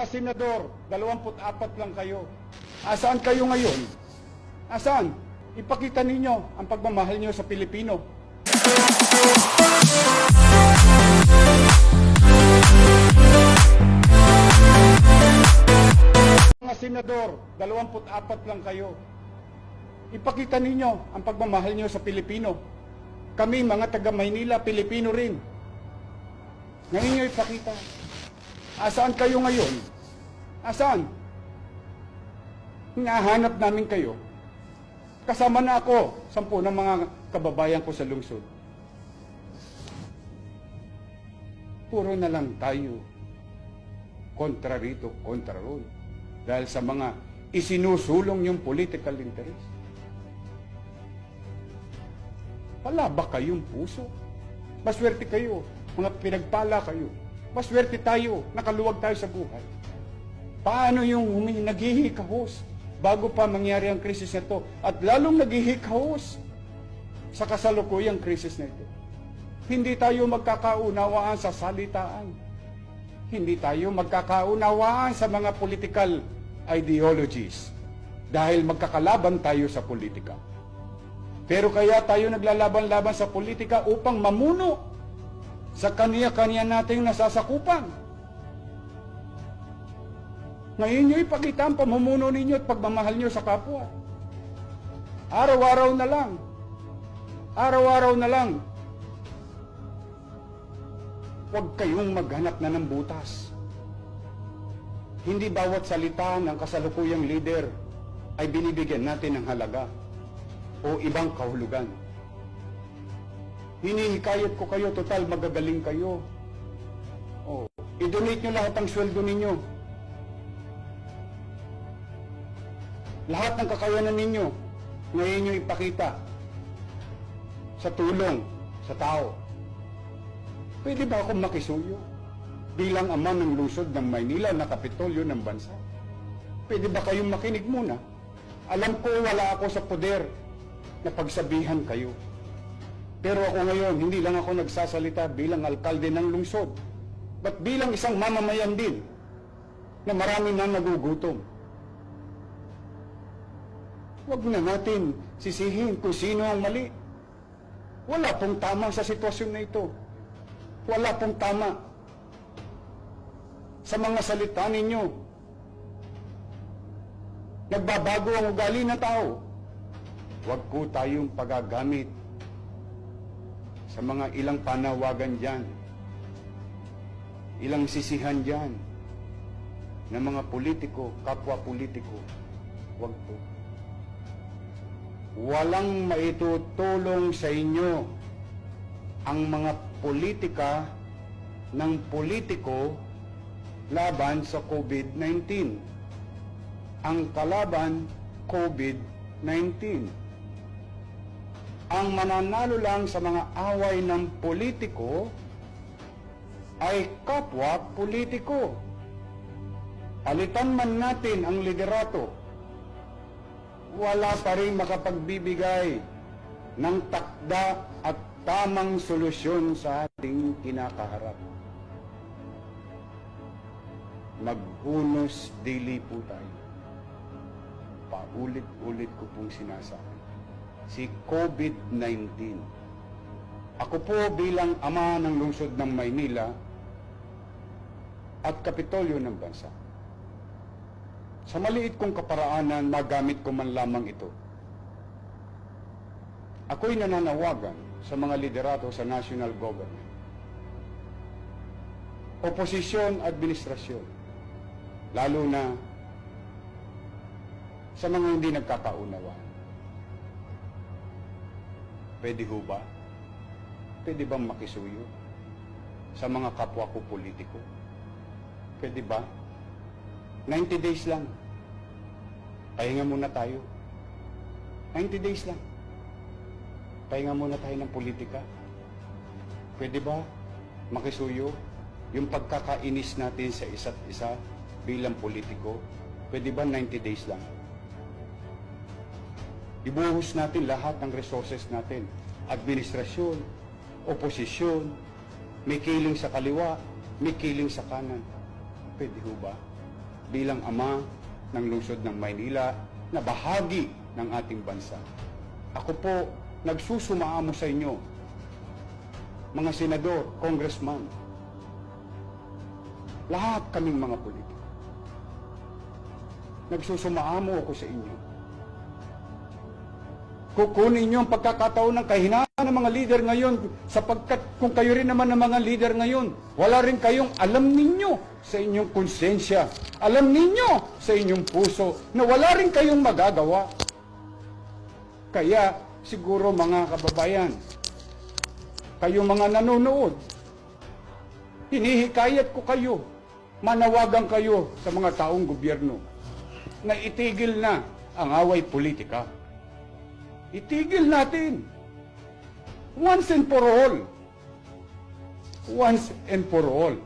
Mga senador, 24 lang kayo. Asaan kayo ngayon? Asaan? Ipakita ninyo ang pagmamahal nyo sa Pilipino. Mga senador, 24 lang kayo. Ipakita ninyo ang pagmamahal nyo sa Pilipino. Kami, mga taga Maynila, Pilipino rin. Ngayon nyo ipakita. Asaan kayo ngayon? Asaan? Hinahanap namin kayo. Kasama na ako, 10 ng mga kababayan ko sa lungsod. Puro na lang tayo. Kontra rito, kontra ron. Dahil sa mga isinusulong yung political interest. Wala ba kayong puso? Maswerte kayo, mga pinagpala kayo. Maswerte tayo, nakaluwag tayo sa buhay. Paano yung naghihikahos bago pa mangyari ang krisis na ito? At lalong naghihikahos sa kasalukuyang krisis na ito. Hindi tayo magkakaunawaan sa salitaan. Hindi tayo magkakaunawaan sa mga political ideologies. Dahil magkakalaban tayo sa politika. Pero kaya tayo naglalaban-laban sa politika upang mamuno sa kaniya-kaniya nating nasasakupan. Ngayon nyo ipakita ang pamumuno ninyo at pagmamahal nyo sa kapwa. Araw-araw na lang. Araw-araw na lang. Huwag kayong maghanap na ng butas. Hindi bawat salita ng kasalukuyang leader ay binibigyan natin ng halaga o ibang kahulugan. Hinihikayat ko kayo, total magagaling kayo. O, i-donate nyo lahat ang sweldo ninyo. Lahat ng kakayanan ninyo, ngayon nyo ipakita sa tulong sa tao. Pwede ba akong makisuyo bilang ama ng lungsod ng Maynila na kapitolyo ng bansa? Pwede ba kayong makinig muna? Alam ko wala ako sa poder na pagsabihan kayo. Pero ako ngayon, hindi lang ako nagsasalita bilang alkalde ng lungsod, but bilang isang mamamayan din na marami na nagugutom. Huwag na natin sisihin kung sino ang mali. Wala pong tama sa sitwasyon na ito. Wala pong tama sa mga salita ninyo. Nagbabago ang ugali ng tao. Huwag ko tayong pagagamit sa mga ilang panawagan dyan, ilang sisihan dyan, ng mga politiko, kapwa politiko. Huwag po. Walang maitutulong sa inyo ang mga politika ng politiko laban sa COVID-19. Ang kalaban, COVID-19. Ang mananalo lang sa mga away ng politiko ay kapwa politiko. Palitan man natin ang liderato, wala pa rin makapagbibigay ng takda at tamang solusyon sa ating kinakaharap. Maghunos daily po tayo. Paulit-ulit ko pong sinasabi. Si COVID-19. Ako po bilang ama ng lungsod ng Maynila at kapitolyo ng bansa. Sa maliit kong kaparaanan, magamit ko man lamang ito. Ako'y nananawagan sa mga liderato sa national government. Oposisyon, administrasyon. Lalo na sa mga hindi nagkakaunawa. Pwede ho ba? Pwede bang makisuyo sa mga kapwa ko politiko? Pwede ba? 90 days lang. Pahinga muna tayo. 90 days lang. Pahinga muna tayo ng politika. Pwede ba makisuyo yung pagkakainis natin sa isa't isa bilang politiko? Pwede ba 90 days lang? Ibuhos natin lahat ng resources natin. Administrasyon, oposisyon, may kiling sa kaliwa, may kiling sa kanan. Pwede ho ba? bilang ama ng lungsod ng Maynila na bahagi ng ating bansa. Ako po nagsusumaamo sa inyo, mga senador, congressman, lahat kaming mga politiko. Nagsusumaamo ako sa inyo. Kukunin niyo ang pagkakataon ng kahinaan ng mga leader ngayon sapagkat kung kayo rin naman ng mga leader ngayon, wala rin kayong alam ninyo sa inyong konsensya, alam ninyo sa inyong puso na wala rin kayong magagawa. Kaya siguro mga kababayan, kayong mga nanonood, hinihikayat ko kayo, manawagan kayo sa mga taong gobyerno na itigil na ang away politika. Itigil natin. Once and for all. Once and for all.